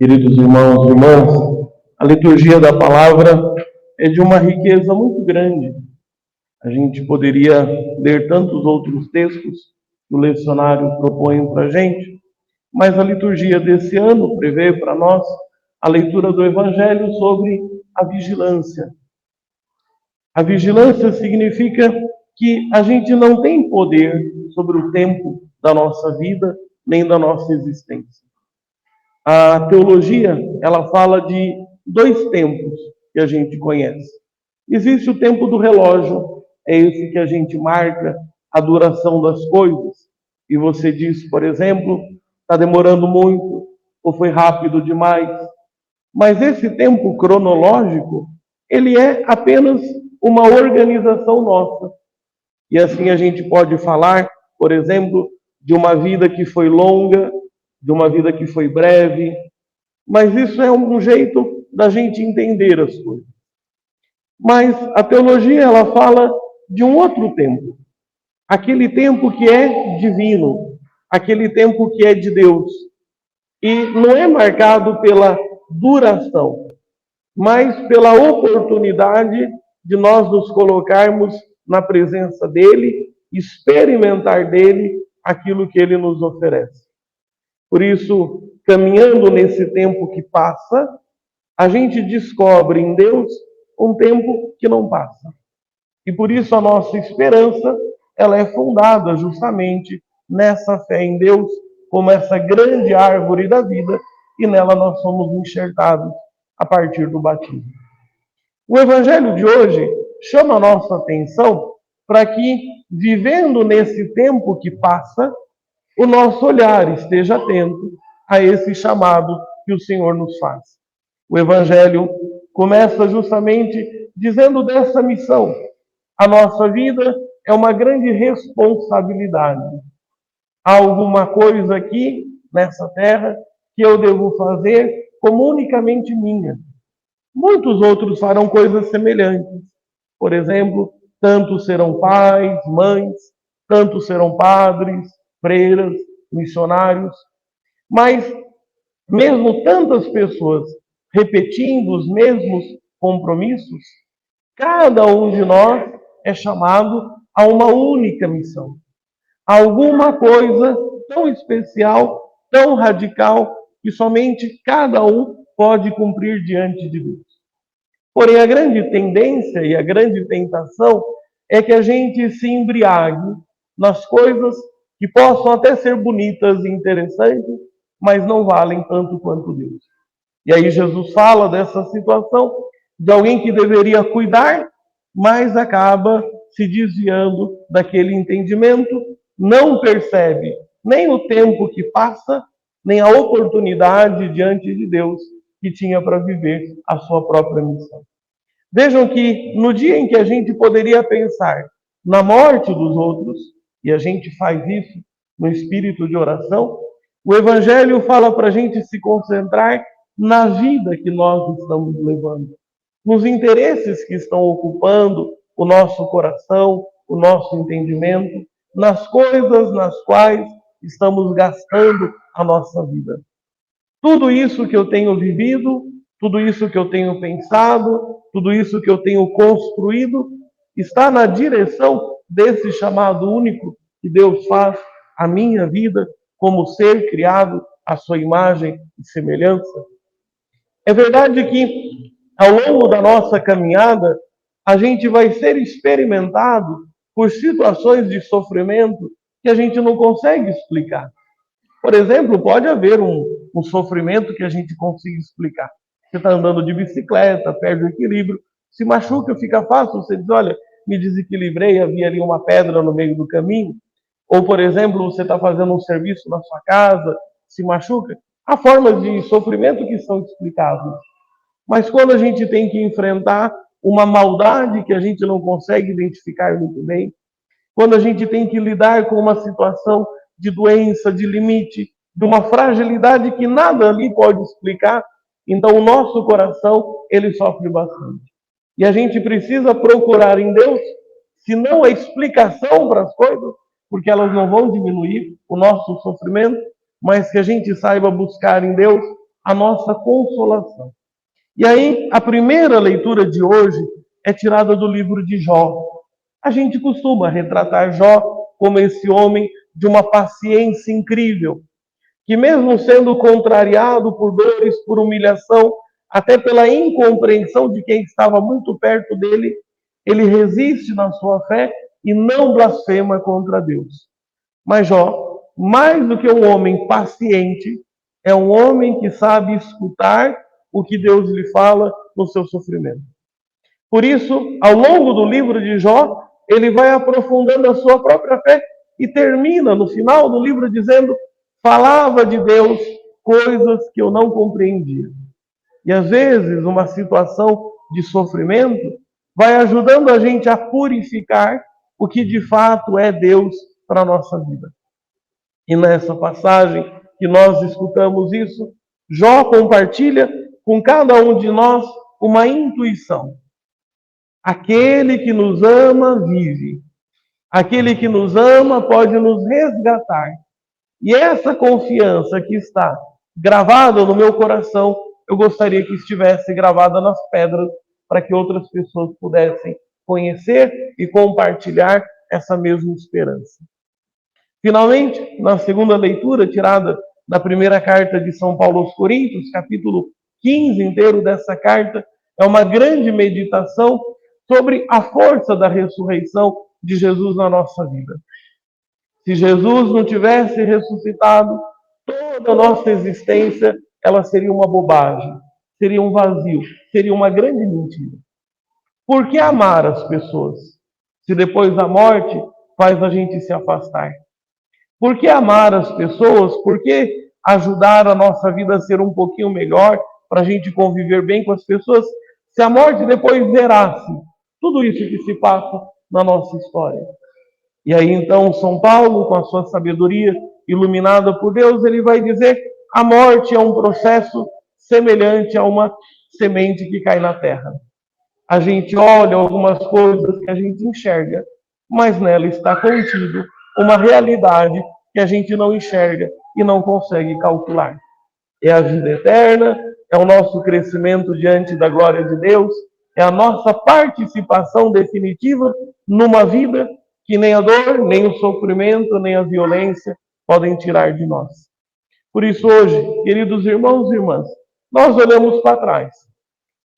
Queridos irmãos e irmãs, a liturgia da palavra é de uma riqueza muito grande. A gente poderia ler tantos outros textos que o lecionário propõe para a gente, mas a liturgia desse ano prevê para nós a leitura do Evangelho sobre a vigilância. A vigilância significa que a gente não tem poder sobre o tempo da nossa vida, nem da nossa existência. A teologia, ela fala de dois tempos que a gente conhece. Existe o tempo do relógio, é esse que a gente marca a duração das coisas. E você diz, por exemplo, está demorando muito, ou foi rápido demais. Mas esse tempo cronológico, ele é apenas uma organização nossa. E assim a gente pode falar, por exemplo, de uma vida que foi longa, de uma vida que foi breve, mas isso é um jeito da gente entender as coisas. Mas a teologia, ela fala de um outro tempo. Aquele tempo que é divino, aquele tempo que é de Deus. E não é marcado pela duração, mas pela oportunidade de nós nos colocarmos na presença dele, experimentar dele aquilo que ele nos oferece. Por isso, caminhando nesse tempo que passa, a gente descobre em Deus um tempo que não passa. E por isso a nossa esperança, ela é fundada justamente nessa fé em Deus, como essa grande árvore da vida, e nela nós somos enxertados a partir do batismo. O evangelho de hoje chama a nossa atenção para que, vivendo nesse tempo que passa, o nosso olhar esteja atento a esse chamado que o Senhor nos faz. O Evangelho começa justamente dizendo dessa missão. A nossa vida é uma grande responsabilidade. Há alguma coisa aqui, nessa terra, que eu devo fazer como unicamente minha. Muitos outros farão coisas semelhantes. Por exemplo, tantos serão pais, mães, tantos serão padres, freiras, missionários. Mas, mesmo tantas pessoas repetindo os mesmos compromissos, cada um de nós é chamado a uma única missão. Alguma coisa tão especial, tão radical, que somente cada um pode cumprir diante de Deus. Porém, a grande tendência e a grande tentação é que a gente se embriague nas coisas que possam até ser bonitas e interessantes, mas não valem tanto quanto Deus. E aí Jesus fala dessa situação de alguém que deveria cuidar, mas acaba se desviando daquele entendimento, não percebe nem o tempo que passa, nem a oportunidade diante de Deus que tinha para viver a sua própria missão. Vejam que no dia em que a gente poderia pensar na morte dos outros, e a gente faz isso no espírito de oração, o Evangelho fala para a gente se concentrar na vida que nós estamos levando, nos interesses que estão ocupando o nosso coração, o nosso entendimento, nas coisas nas quais estamos gastando a nossa vida. Tudo isso que eu tenho vivido, tudo isso que eu tenho pensado, tudo isso que eu tenho construído, está na direção desse chamado único que Deus faz à minha vida como ser criado à sua imagem e semelhança. É verdade que ao longo da nossa caminhada, a gente vai ser experimentado por situações de sofrimento que a gente não consegue explicar. Por exemplo, pode haver um sofrimento que a gente consiga explicar. Você está andando de bicicleta, perde o equilíbrio, se machuca, fica fácil. Você diz, olha, me desequilibrei, havia ali uma pedra no meio do caminho. Ou, por exemplo, você está fazendo um serviço na sua casa, se machuca. Há formas de sofrimento que são explicáveis. Mas quando a gente tem que enfrentar uma maldade que a gente não consegue identificar muito bem, quando a gente tem que lidar com uma situação de doença, de limite, de uma fragilidade que nada ali pode explicar, então o nosso coração, ele sofre bastante. E a gente precisa procurar em Deus, se não a explicação para as coisas, porque elas não vão diminuir o nosso sofrimento, mas que a gente saiba buscar em Deus a nossa consolação. E aí, a primeira leitura de hoje é tirada do livro de Jó. A gente costuma retratar Jó como esse homem de uma paciência incrível, que mesmo sendo contrariado por dores, por humilhação, até pela incompreensão de quem estava muito perto dele, ele resiste na sua fé e não blasfema contra Deus. Mas Jó, mais do que um homem paciente, é um homem que sabe escutar o que Deus lhe fala no seu sofrimento. Por isso, ao longo do livro de Jó, ele vai aprofundando a sua própria fé e termina no final do livro dizendo: falava de Deus coisas que eu não compreendia. E às vezes, uma situação de sofrimento vai ajudando a gente a purificar o que de fato é Deus para a nossa vida. E nessa passagem que nós escutamos isso, Jó compartilha com cada um de nós uma intuição. Aquele que nos ama vive. Aquele que nos ama pode nos resgatar. E essa confiança que está gravada no meu coração, eu gostaria que estivesse gravada nas pedras, para que outras pessoas pudessem conhecer e compartilhar essa mesma esperança. Finalmente, na segunda leitura, tirada da primeira carta de São Paulo aos Coríntios, capítulo 15 inteiro dessa carta, é uma grande meditação sobre a força da ressurreição de Jesus na nossa vida. Se Jesus não tivesse ressuscitado, toda a nossa existência ela seria uma bobagem, seria um vazio, seria uma grande mentira. Por que amar as pessoas, se depois da morte faz a gente se afastar? Por que amar as pessoas? Por que ajudar a nossa vida a ser um pouquinho melhor, para a gente conviver bem com as pessoas, se a morte depois zerasse tudo isso que se passa na nossa história? E aí então São Paulo, com a sua sabedoria iluminada por Deus, ele vai dizer: a morte é um processo semelhante a uma semente que cai na terra. A gente olha algumas coisas que a gente enxerga, mas nela está contido uma realidade que a gente não enxerga e não consegue calcular. É a vida eterna, é o nosso crescimento diante da glória de Deus, é a nossa participação definitiva numa vida que nem a dor, nem o sofrimento, nem a violência podem tirar de nós. Por isso hoje, queridos irmãos e irmãs, nós olhamos para trás,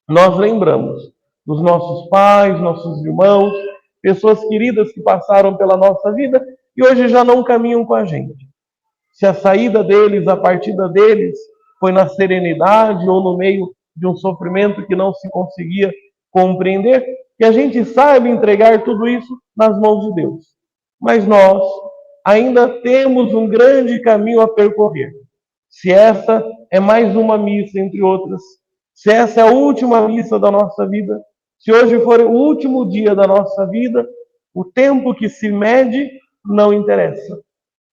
nós lembramos dos nossos pais, nossos irmãos, pessoas queridas que passaram pela nossa vida e hoje já não caminham com a gente. Se a saída deles, a partida deles, foi na serenidade ou no meio de um sofrimento que não se conseguia compreender, que a gente saiba entregar tudo isso nas mãos de Deus. Mas nós ainda temos um grande caminho a percorrer. Se essa é mais uma missa entre outras, se essa é a última missa da nossa vida, se hoje for o último dia da nossa vida, o tempo que se mede não interessa.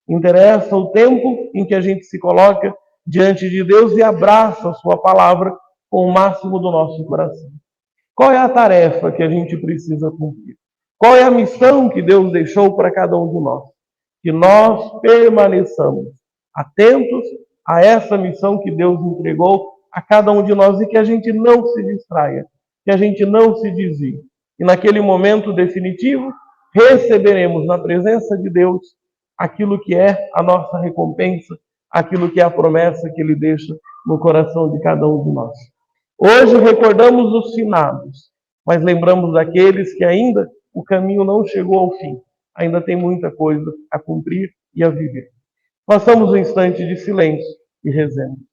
Interessa o tempo em que a gente se coloca diante de Deus e abraça a sua palavra com o máximo do nosso coração. Qual é a tarefa que a gente precisa cumprir? Qual é a missão que Deus deixou para cada um de nós? Que nós permaneçamos atentos a essa missão que Deus entregou a cada um de nós e que a gente não se distraia, que a gente não se desvie. E naquele momento definitivo, receberemos na presença de Deus aquilo que é a nossa recompensa, aquilo que é a promessa que Ele deixa no coração de cada um de nós. Hoje recordamos os finados, mas lembramos daqueles que ainda o caminho não chegou ao fim. Ainda tem muita coisa a cumprir e a viver. Passamos um instante de silêncio e rezemos.